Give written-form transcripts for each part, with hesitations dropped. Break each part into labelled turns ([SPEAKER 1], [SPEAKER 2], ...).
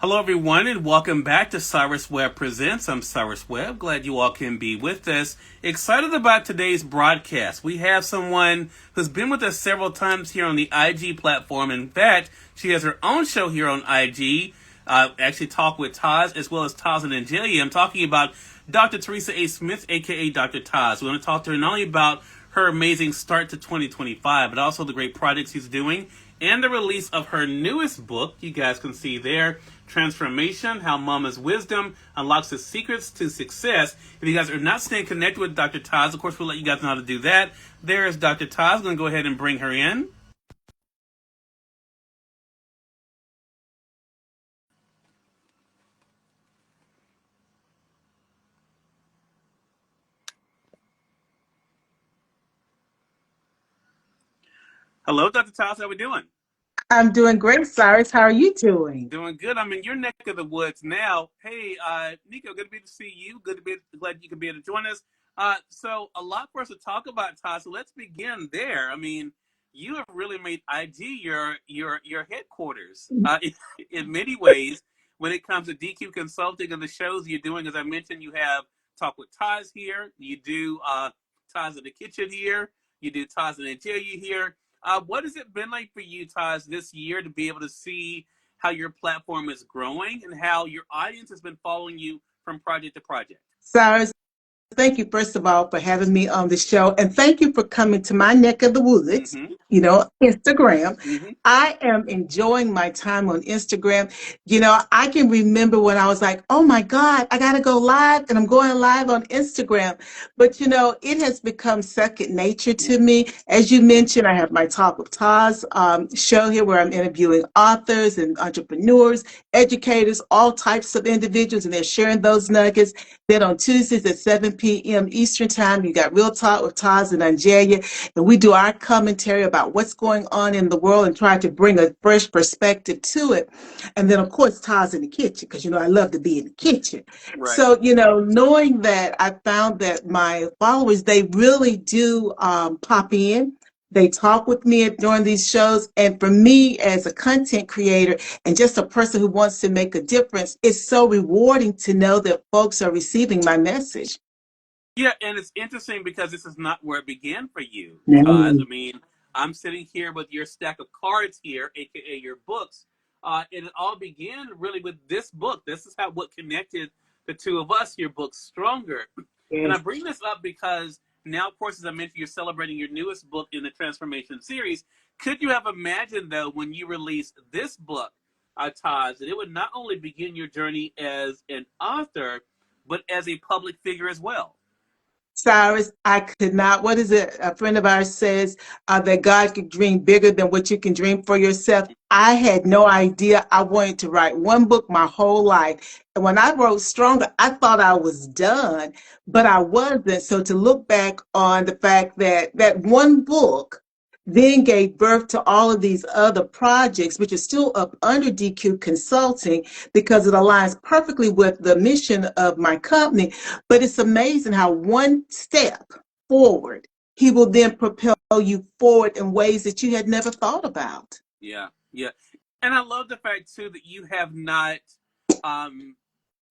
[SPEAKER 1] Hello, everyone, and welcome back to Cyrus Webb Presents. I'm Cyrus Webb. Glad you all can be with us. Excited about today's broadcast. We have someone who's been with us several times here on the IG platform. In fact, she has her own show here on IG. Actually, Talk with Taz, as well as Taz and Angelia. I'm talking about Dr. Teresa A. Smith, aka Dr. Taz. We want to talk to her not only about her amazing start to 2025, but also the great projects she's doing and the release of her newest book. You guys can see there, Transformation, How Mama's Wisdom Unlocks the Secrets to Success. If you guys are not staying connected with Dr. Taz, of course, we'll let you guys know how to do that. There is Dr. Taz. I'm going to go ahead and bring her in. Hello, Dr. Taz. How we doing?
[SPEAKER 2] I'm doing great, Cyrus. How are you doing?
[SPEAKER 1] Doing good. I'm in your neck of the woods now. Hey, Nico, good to be to see you. Good to be glad you could be able to join us. So a lot for us to talk about, Todd. So let's begin there. I mean, you have really made IG your headquarters in many ways when it comes to DQ Consulting and the shows you're doing. As I mentioned, you have Talk with Taz here. You do Taz in the Kitchen here. You do Taz and Angelia here. What has it been like for you, Taz, this year to be able to see how your platform is growing and how your audience has been following you from project to project?
[SPEAKER 2] Cyrus, thank you, first of all, for having me on the show. And thank you for coming to my neck of the woods,
[SPEAKER 1] Mm-hmm.
[SPEAKER 2] Instagram.
[SPEAKER 1] Mm-hmm.
[SPEAKER 2] I am enjoying my time on Instagram. I can remember when I was like, oh my God, I got to go live, and I'm going live on Instagram. But, it has become second nature to me. As you mentioned, I have my Talk with Taz show here where I'm interviewing authors and entrepreneurs, educators, all types of individuals, and they're sharing those nuggets. Then on Tuesdays at 7 p.m. Eastern Time, you got Real Talk with Taz and Angelia, and we do our commentary about what's going on in the world and try to bring a fresh perspective to it. And then, of course, Taz in the kitchen, because, I love to be in the kitchen.
[SPEAKER 1] Right.
[SPEAKER 2] So, knowing that, I found that my followers, they really do pop in. They talk with me during these shows. And for me, as a content creator and just a person who wants to make a difference, it's so rewarding to know that folks are receiving my message.
[SPEAKER 1] Yeah, and it's interesting because this is not where it began for you, Taz. I
[SPEAKER 2] Mm.
[SPEAKER 1] mean, I'm sitting here with your stack of cards here, aka your books, and it all began really with this book. This is how what connected the two of us. Your book, Stronger, and I
[SPEAKER 2] Yes.
[SPEAKER 1] bring this up because now, of course, as I mentioned, you're celebrating your newest book in the Transformation series. Could you have imagined, though, when you released this book, Taz, that it would not only begin your journey as an author, but as a public figure as well?
[SPEAKER 2] Cyrus, I could not. What is it? A friend of ours says that God can dream bigger than what you can dream for yourself. I had no idea. I wanted to write one book my whole life. And when I wrote Stronger, I thought I was done, but I wasn't. So to look back on the fact that that one book then gave birth to all of these other projects, which are still up under DQ Consulting because it aligns perfectly with the mission of my company. But it's amazing how one step forward, he will then propel you forward in ways that you had never thought about.
[SPEAKER 1] Yeah, yeah. And I love the fact too that you have not um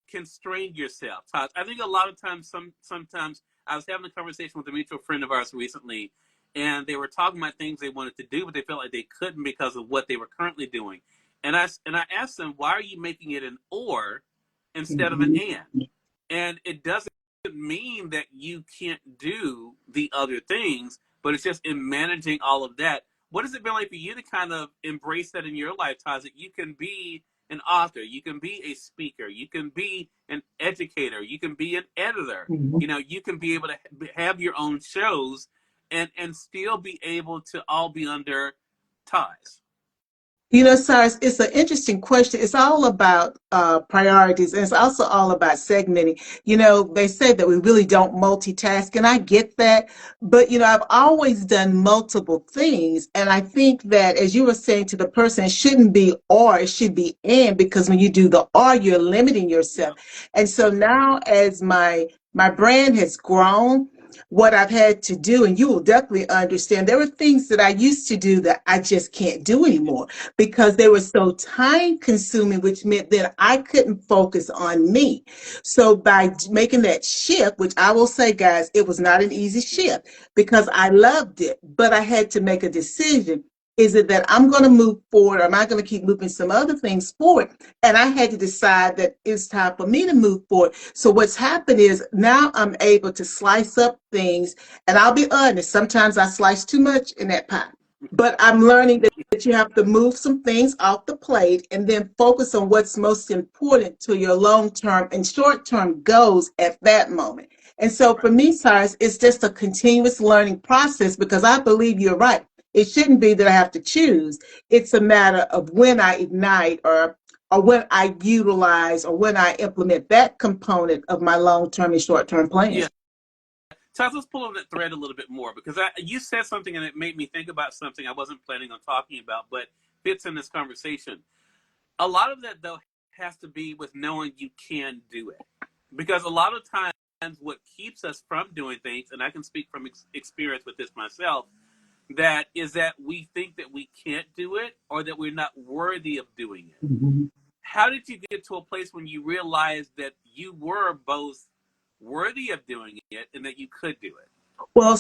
[SPEAKER 1] constrained yourself. Todd. I think a lot of times sometimes I was having a conversation with a mutual friend of ours recently, and they were talking about things they wanted to do, but they felt like they couldn't because of what they were currently doing. And I asked them, why are you making it an or instead of an
[SPEAKER 2] Mhm.
[SPEAKER 1] and? And it doesn't mean that you can't do the other things, but it's just in managing all of that. What has it been like for you to kind of embrace that in your life, Taz, that you can be an author, you can be a speaker, you can be an educator, you can be an editor,
[SPEAKER 2] Mhm.
[SPEAKER 1] you can be able to have your own shows and still be able to all be under ties.
[SPEAKER 2] Cyrus, it's an interesting question. It's all about priorities, and it's also all about segmenting. They say that we really don't multitask, and I get that. But, I've always done multiple things. And I think that, as you were saying to the person, it shouldn't be or, it should be and, because when you do the or, you're limiting
[SPEAKER 1] Yeah.
[SPEAKER 2] yourself. And so now, as my brand has grown, what I've had to do, and you will definitely understand, there were things that I used to do that I just can't do anymore because they were so time consuming, which meant that I couldn't focus on me. So by making that shift, which I will say, guys, it was not an easy shift because I loved it, but I had to make a decision. Is it that I'm going to move forward, or am I going to keep moving some other things forward? And I had to decide that it's time for me to move forward. So what's happened is now I'm able to slice up things. And I'll be honest, sometimes I slice too much in that pot. But I'm learning that you have to move some things off the plate and then focus on what's most important to your long-term and short-term goals at that moment. And so for me, Cyrus, it's just a continuous learning process because I believe you're right. It shouldn't be that I have to choose. It's a matter of when I ignite or when I utilize or when I implement that component of my long-term and short-term plan.
[SPEAKER 1] Yeah. Charles, let's pull on that thread a little bit more because you said something and it made me think about something I wasn't planning on talking about, but fits in this conversation. A lot of that, though, has to be with knowing you can do it. Because a lot of times what keeps us from doing things, and I can speak from experience with this myself, that is that we think that we can't do it or that we're not worthy of doing it.
[SPEAKER 2] Mm-hmm.
[SPEAKER 1] How did you get to a place when you realized that you were both worthy of doing it and that you could do it?
[SPEAKER 2] Well,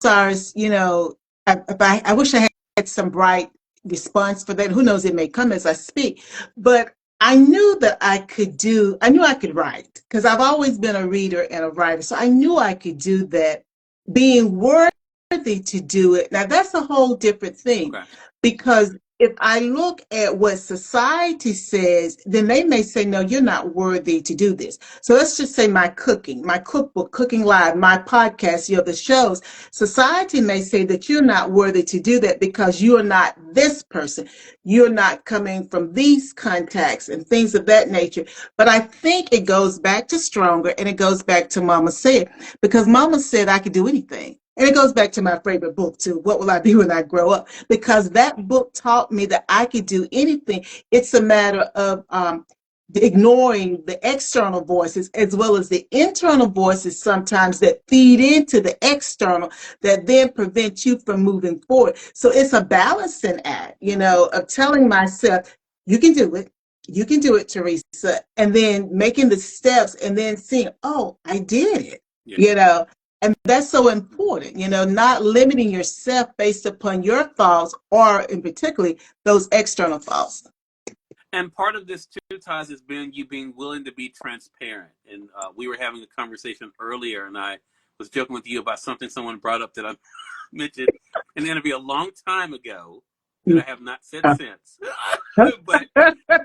[SPEAKER 2] Cyrus, I wish I had some bright response for that. Who knows, it may come as I speak. But I knew that I knew I could write because I've always been a reader and a writer. So I knew I could do that. Being worthy to do it. Now, that's a whole different thing
[SPEAKER 1] Okay.
[SPEAKER 2] because if I look at what society says, then they may say, no, you're not worthy to do this. So let's just say my cooking, my cookbook, Cooking Live, my podcast, the shows. Society may say that you're not worthy to do that because you're not this person. You're not coming from these contacts and things of that nature. But I think it goes back to stronger and it goes back to Mama said, because Mama said I could do anything. And it goes back to my favorite book, too. What will I be when I grow up? Because that book taught me that I could do anything. It's a matter of ignoring the external voices as well as the internal voices sometimes that feed into the external that then prevent you from moving forward. So it's a balancing act, of telling myself, you can do it. You can do it, Teresa. And then making the steps and then seeing, oh, I did it,
[SPEAKER 1] Yeah.
[SPEAKER 2] And that's so important, not limiting yourself based upon your thoughts or in particularly those external thoughts.
[SPEAKER 1] And part of this too, Taz, has been you being willing to be transparent. And we were having a conversation earlier, and I was joking with you about something someone brought up that I mentioned in an interview a long time ago that I have not said since.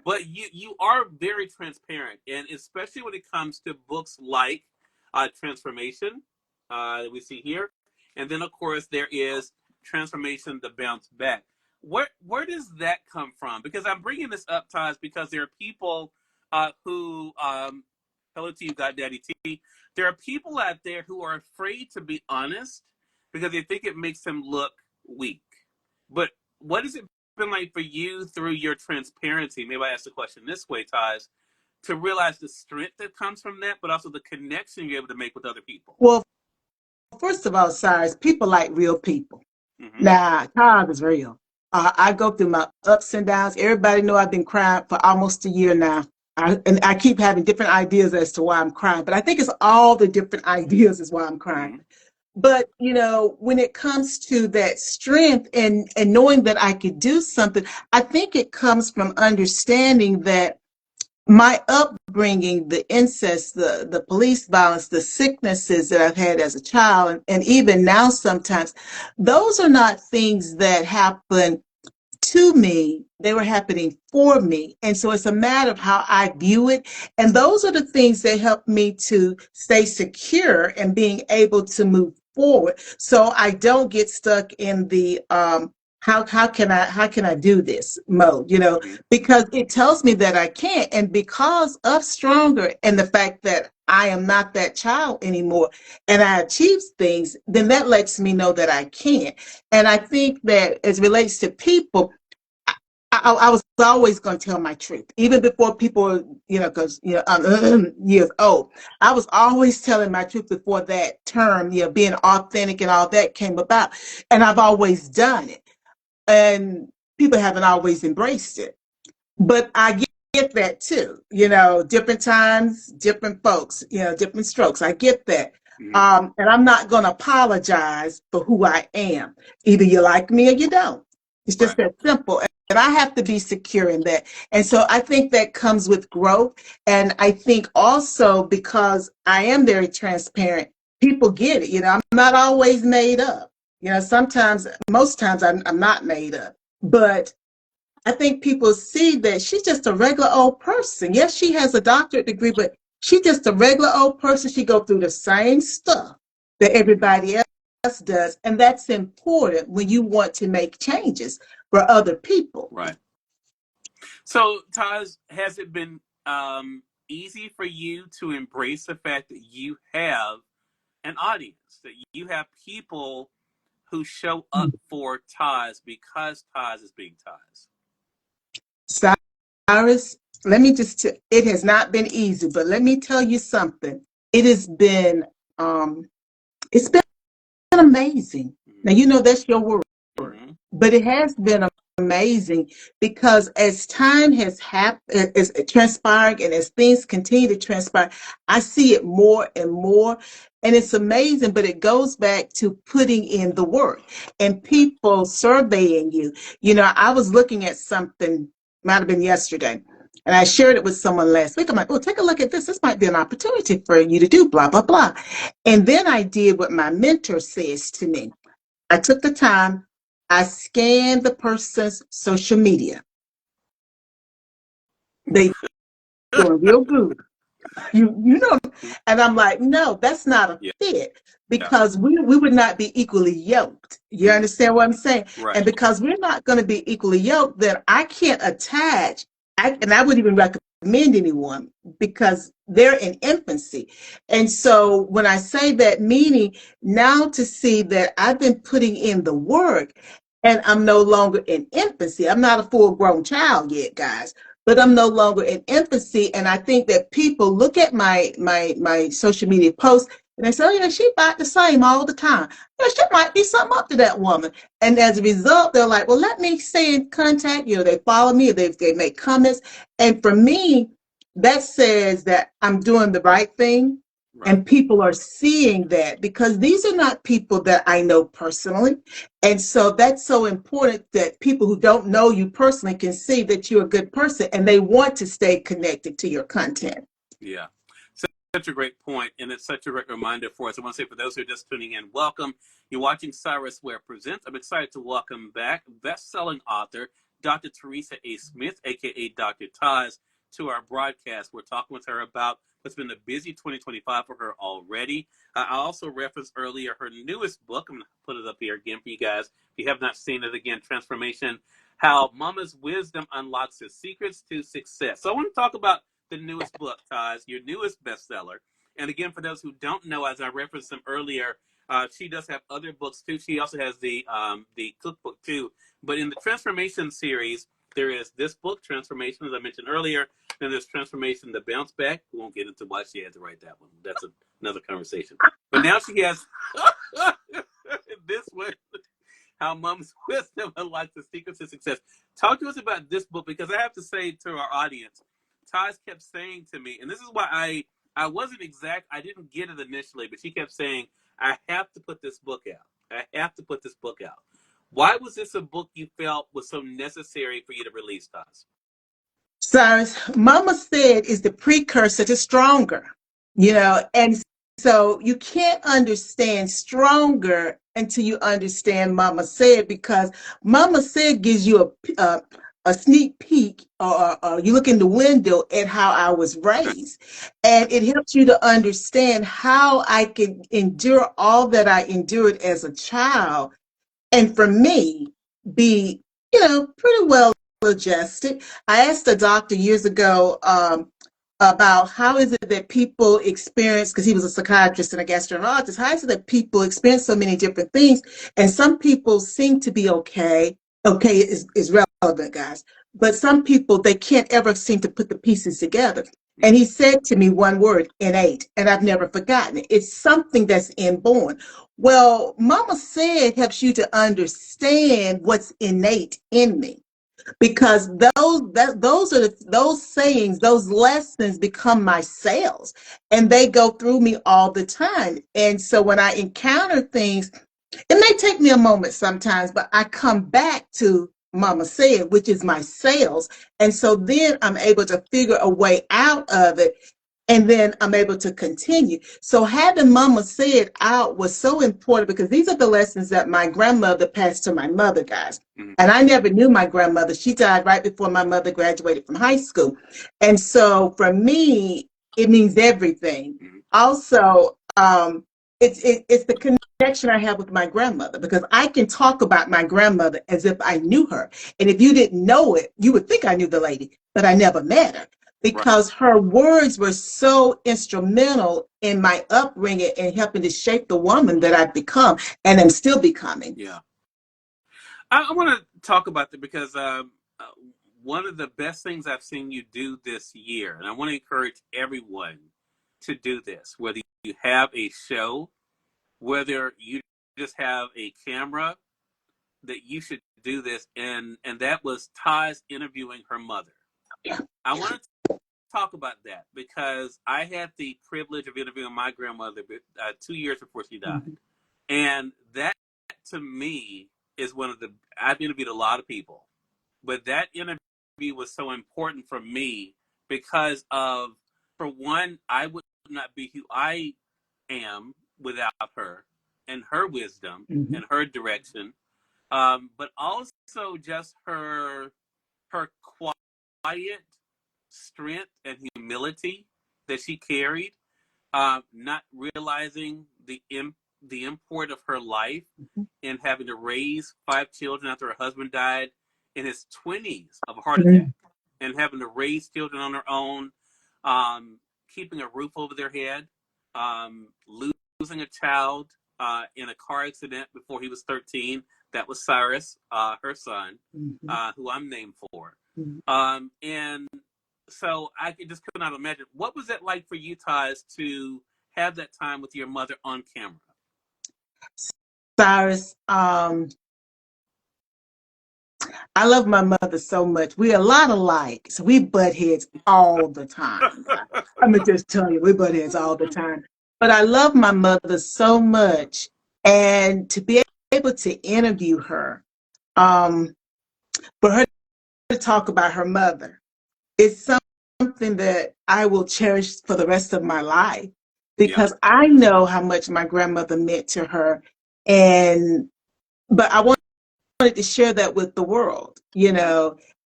[SPEAKER 1] but you are very transparent, and especially when it comes to books like Transformation that we see here, and then of course there is Transformation: The Bounce Back. Where does that come from? Because I'm bringing this up, Taj, because there are people who hello to you, God Daddy T. There are people out there who are afraid to be honest because they think it makes them look weak. But what has it been like for you through your transparency? Maybe I ask the question this way, Taj, to realize the strength that comes from that, but also the connection you're able to make with other people.
[SPEAKER 2] Well, first of all, Cyrus, people like real people.
[SPEAKER 1] Mm-hmm.
[SPEAKER 2] Now, God is real. I go through my ups and downs. Everybody know I've been crying for almost a year now. And I keep having different ideas as to why I'm crying, but I think it's all the different ideas is why I'm crying. Mm-hmm. But, when it comes to that strength and knowing that I could do something, I think it comes from understanding that my upbringing, the incest, the police violence, the sicknesses that I've had as a child, and even now sometimes, those are not things that happen to me. They were happening for me. And so it's a matter of how I view it. And those are the things that help me to stay secure and being able to move forward. So I don't get stuck in the how can I do this mode, because it tells me that I can't. And because of stronger and the fact that I am not that child anymore and I achieve things, then that lets me know that I can. And I think that as it relates to people, I I was always going to tell my truth, even before people, because I'm years old. I was always telling my truth before that term, being authentic and all that came about, and I've always done it, and people haven't always embraced it. But I get that too. Different times, different folks, different strokes. I get that.
[SPEAKER 1] Mhm.
[SPEAKER 2] And I'm not going to apologize for who I am. Either you like me or you don't. It's just
[SPEAKER 1] Right.
[SPEAKER 2] that simple. And I have to be secure in that. And so I think that comes with growth. And I think also because I am very transparent, people get it. I'm not always made up. Sometimes, most times I'm not made up. But I think people see that she's just a regular old person. Yes, she has a doctorate degree, but she's just a regular old person. She go through the same stuff that everybody else does. And that's important when you want to make changes for other people.
[SPEAKER 1] Right. So, Taj, has it been easy for you to embrace the fact that you have an audience, that you have people who show up for Taz because Taz is being Taz?
[SPEAKER 2] Cyrus, let me just, it has not been easy, but let me tell you something. It has been, it's been amazing. Now, that's your word.
[SPEAKER 1] Mm-hmm.
[SPEAKER 2] But it has been amazing because as time has happened, as it transpired, and as things continue to transpire, I see it more and more. And it's amazing, but it goes back to putting in the work and people surveying you. I was looking at something, might have been yesterday, and I shared it with someone last week. I'm like, oh, take a look at this. This might be an opportunity for you to do blah, blah, blah. And then I did what my mentor says to me. I took the time, I scanned the person's social media. They doing real good. You know, and I'm like, no, that's not a
[SPEAKER 1] Yeah.
[SPEAKER 2] fit because we would not be equally yoked. You understand what I'm saying?
[SPEAKER 1] Right.
[SPEAKER 2] And because we're not going to be equally yoked, then I can't attach. And I wouldn't even recommend anyone because they're in infancy. And so when I say that, meaning now to see that I've been putting in the work and I'm no longer in infancy. I'm not a full grown child yet, guys, but I'm no longer in infancy. And I think that people look at my social media posts and they say, oh, yeah, she about the same all the time. Yeah, she might be something up to that woman. And as a result, they're like, well, let me stay in contact. They follow me, they make comments. And for me, that says that I'm doing the right thing.
[SPEAKER 1] Right.
[SPEAKER 2] And people are seeing that because these are not people that I know personally. And so that's so important that people who don't know you personally can see that you're a good person and they want to stay connected to your content.
[SPEAKER 1] Yeah. Such a great point, and it's such a great reminder for us. I want to say for those who are just tuning in, welcome. You're watching Cyrus Webb Presents. I'm excited to welcome back best-selling author Dr. Teresa A. Smith, a.k.a. Dr. Taz, to our broadcast. We're talking with her about what's been a busy 2025 for her already. I also referenced earlier her newest book. I'm going to put it up here again for you guys. If you have not seen it again, Transformation, How Mama's Wisdom Unlocks the Secrets to Success. So I want to talk about the newest book, Taz, your newest bestseller. And again, for those who don't know, as I referenced them earlier, she does have other books too. She also has the cookbook too. But in the Transformation series, there is this book, Transformation, as I mentioned earlier. Then there's Transformation, The Bounce Back. We won't get into why she had to write that one. That's another conversation. But now she has this one, How Mom's Wisdom Unlocks the Secrets to Success. Talk to us about this book, because I have to say to our audience, Taz kept saying to me, and this is why I wasn't exact, I didn't get it initially, but she kept saying, I have to put this book out. I have to put this book out. Why was this a book you felt was so necessary for you to release, Taz?
[SPEAKER 2] Cyrus, Mama Said is the precursor to Stronger, and so you can't understand Stronger until you understand Mama Said, because Mama Said gives you a sneak peek, or you look in the window at how I was raised. And it helps you to understand how I can endure all that I endured as a child. And for me, be, pretty well adjusted. I asked a doctor years ago about how is it that people experience, because he was a psychiatrist and a gastroenterologist, how is it that people experience so many different things? And some people seem to be okay. Okay is relevant, guys. But some people, they can't ever seem to put the pieces together. And he said to me one word, innate, and I've never forgotten it. It's something that's inborn. Well, Mama said helps you to understand what's innate in me, because those are those sayings, those lessons become my sales, and they go through me all the time. And so when I encounter things, it may take me a moment sometimes, but I come back to Mama said, which is my sales. And so then I'm able to figure a way out of it, and then I'm able to continue. So having Mama said out was so important, because these are the lessons that my grandmother passed to my mother, guys. And I never knew my grandmother. She died right before my mother graduated from high school. And so for me, it means everything. Also, it's the connection I have with my grandmother, because I can talk about my grandmother as if I knew her. And if you didn't know it, you would think I knew the lady, but I never met her, because her words were so instrumental in my upbringing and helping to shape the woman that I've become and am still becoming.
[SPEAKER 1] Yeah. I want to talk about that because one of the best things I've seen you do this year, and I want to encourage everyone to do this, whether you have a show, whether you just have a camera, that you should do this. And that was Ty's interviewing her mother.
[SPEAKER 2] Yeah.
[SPEAKER 1] I want to talk about that because I had the privilege of interviewing my grandmother 2 years before she died. Mm-hmm. And that, to me, is one of the, I've interviewed a lot of people, but that interview was so important for me because of, for one, I would not be who I am without her and her wisdom mm-hmm. and her direction, but also just her quiet strength and humility that she carried, not realizing the import of her life mm-hmm. and having to raise 5 children after her husband died in his 20s of a heart mm-hmm. attack, and having to raise children on her own, keeping a roof over their head, losing a child in a car accident before he was 13. That was Cyrus, her son, mm-hmm. Who I'm named for. Mm-hmm. And so I just could not imagine. What was it like for you, Taz, to have that time with your mother on camera?
[SPEAKER 2] Cyrus, I love my mother so much. We're a lot alike, so we butt heads all the time. I'm gonna just tell you, we butt heads all the time. But I love my mother so much, and to be able to interview her, for her to talk about her mother, it's something that I will cherish for the rest of my life, because I know how much my grandmother meant to her, but I wanted to share that with the world,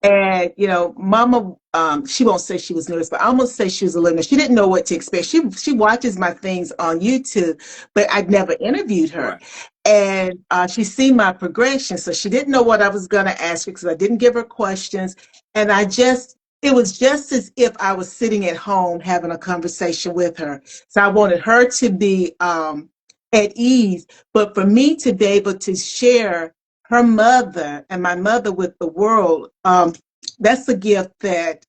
[SPEAKER 2] and Mama, she won't say she was nervous, but I almost say she was a little nervous. She didn't know what to expect. She watches my things on YouTube, but I'd never interviewed her. Right. And she's seen my progression, so she didn't know what I was going to ask her, because I didn't give her questions. And it was just as if I was sitting at home having a conversation with her. So I wanted her to be at ease, but for me to be able to share her mother and my mother with the world, that's a gift that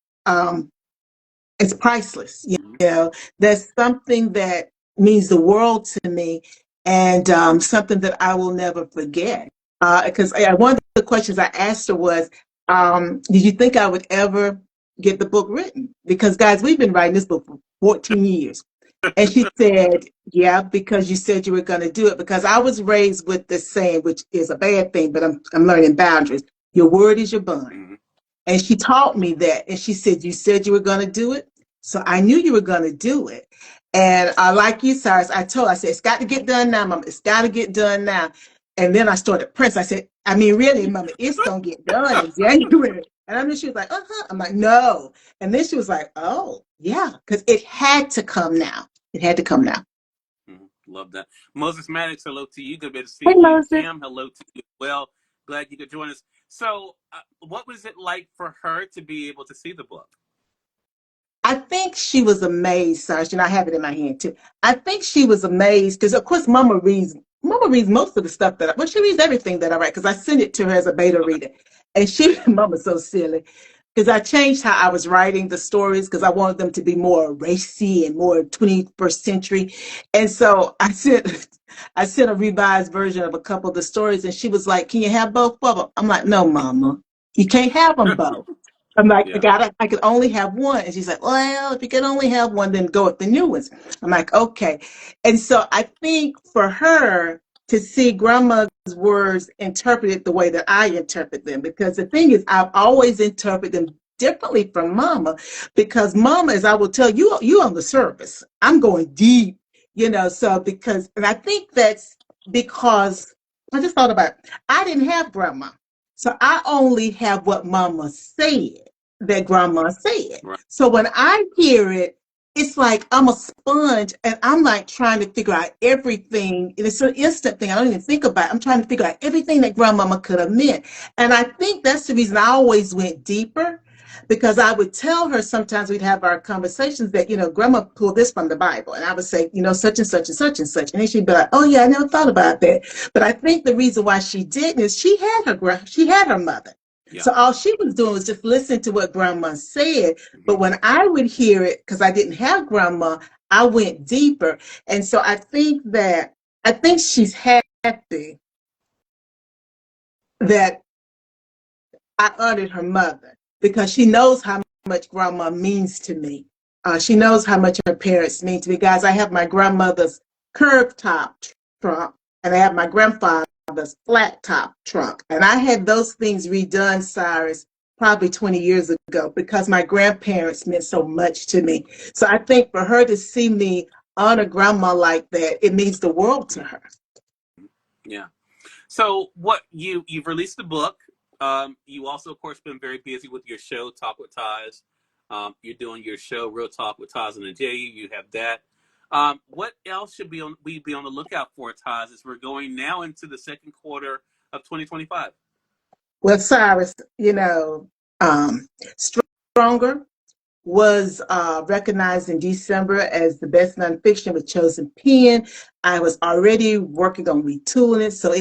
[SPEAKER 2] is priceless. That's something that means the world to me, and something that I will never forget. Because one of the questions I asked her was, did you think I would ever get the book written? Because, guys, we've been writing this book for 14 years. And she said, yeah, because you said you were going to do it. Because I was raised with this saying, which is a bad thing, but I'm learning boundaries. Your word is your bond. Mm-hmm. And she taught me that. And she said, you said you were going to do it. So I knew you were going to do it. And like you, Cyrus, I said, it's got to get done now, Mama. It's got to get done now. And then I started pressing. I said, really, Mama, it's going to get done in January. And I knew she was like, I'm like, no. And then she was like, oh, yeah, because it had to come now. It had to come now.
[SPEAKER 1] Love that. Moses Maddox, hello to you. Good to see
[SPEAKER 2] you. Moses.
[SPEAKER 1] Sam, hello to you as well. Glad you could join us. So what was it like for her to be able to see the book?
[SPEAKER 2] I think she was amazed, Sarge, and I have it in my hand too. I think she was amazed because, of course, Mama reads most of the stuff she reads everything that I write, because I send it to her as a beta reader. And she, Mama's so silly, because I changed how I was writing the stories because I wanted them to be more racy and more 21st century. And so I sent a revised version of a couple of the stories, and she was like, "Can you have both of them?" I'm like, "No, Mama, you can't have them both." I'm like,
[SPEAKER 1] Yeah.
[SPEAKER 2] I could only have one. And she's like, "Well, if you can only have one, then go with the new ones." I'm like, "Okay." And so I think for her to see grandma's words interpreted the way that I interpret them, because the thing is, I've always interpreted them differently from Mama, because Mama, as I will tell you, you on the surface. I'm going deep, so because, and I think that's because I just thought about it. I didn't have grandma. So I only have what Mama said, that grandma said.
[SPEAKER 1] Right.
[SPEAKER 2] So when I hear it, it's like I'm a sponge and I'm like trying to figure out everything. And it's an instant thing. I don't even think about it. I'm trying to figure out everything that grandmama could have meant. And I think that's the reason I always went deeper, because I would tell her, sometimes we'd have our conversations that, grandma pulled this from the Bible. And I would say, such and such and such and such. And then she'd be like, "Oh yeah, I never thought about that." But I think the reason why she didn't is she had her mother.
[SPEAKER 1] Yeah.
[SPEAKER 2] So all she was doing was just listening to what grandma said. But
[SPEAKER 1] Mm-hmm.
[SPEAKER 2] when I would hear it, because I didn't have grandma, I went deeper. And so I think she's happy that I honored her mother, because she knows how much grandma means to me. She knows how much her parents mean to me. Guys, I have my grandmother's curved top trunk, and I have my grandfather's flat top trunk. And I had those things redone, Cyrus, probably 20 years ago, because my grandparents meant so much to me. So I think for her to see me honor grandma like that, it means the world to her.
[SPEAKER 1] Yeah. So what you've released the book. You also, of course, been very busy with your show, Talk with Taz. You're doing your show, Real Talk with Taz and the J. You have that. What else should we be on the lookout for, Taz, as we're going now into the second quarter of 2025?
[SPEAKER 2] Well, Cyrus, Stronger was recognized in December as the best nonfiction with Chosen Pen. I was already working on retooling it, so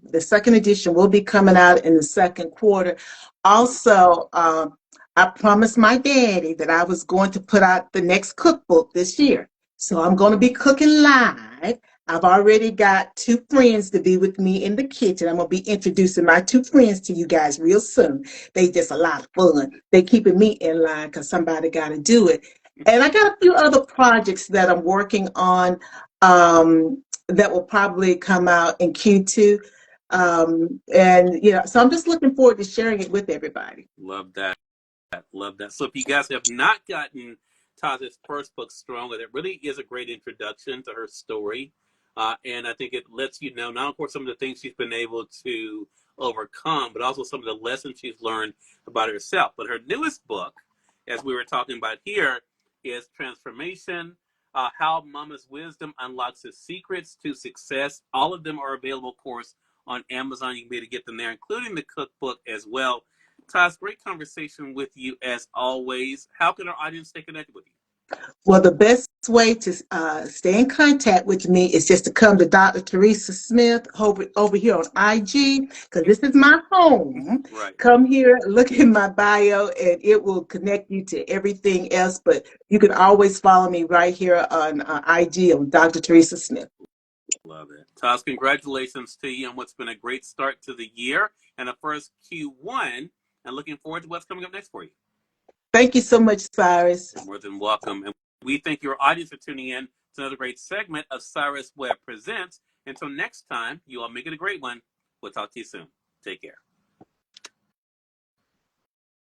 [SPEAKER 2] the second edition will be coming out in the second quarter. Also, I promised my daddy that I was going to put out the next cookbook this year. So I'm going to be cooking live. I've already got two friends to be with me in the kitchen. I'm going to be introducing my two friends to you guys real soon. They just a lot of fun. They keeping me in line because somebody got to do it. And I got a few other projects that I'm working on that will probably come out in Q2. So I'm just looking forward to sharing it with everybody.
[SPEAKER 1] Love that. Love that. So if you guys have not gotten Taz's first book, Stronger, that really is a great introduction to her story. And I think it lets you know not only some of the things she's been able to overcome, but also some of the lessons she's learned about herself. But her newest book, as we were talking about here, is Transformation, How Mama's Wisdom Unlocks the Secrets to Success. All of them are available, of course, on Amazon. You can be able to get them there, including the cookbook as well. Taz, great conversation with you as always. How can our audience stay connected with you?
[SPEAKER 2] Well, the best way to stay in contact with me is just to come to Dr. Teresa Smith over here on IG, because this is my home.
[SPEAKER 1] Right.
[SPEAKER 2] Come here, look in my bio, and it will connect you to everything else. But you can always follow me right here on IG on Dr. Teresa Smith.
[SPEAKER 1] Love it. Taz, congratulations to you on what's been a great start to the year and a first Q1, and looking forward to what's coming up next for you.
[SPEAKER 2] Thank you so much, Cyrus.
[SPEAKER 1] You're more than welcome. And we thank your audience for tuning in to another great segment of Cyrus Webb Presents. Until next time, you all make it a great one. We'll talk to you soon. Take care.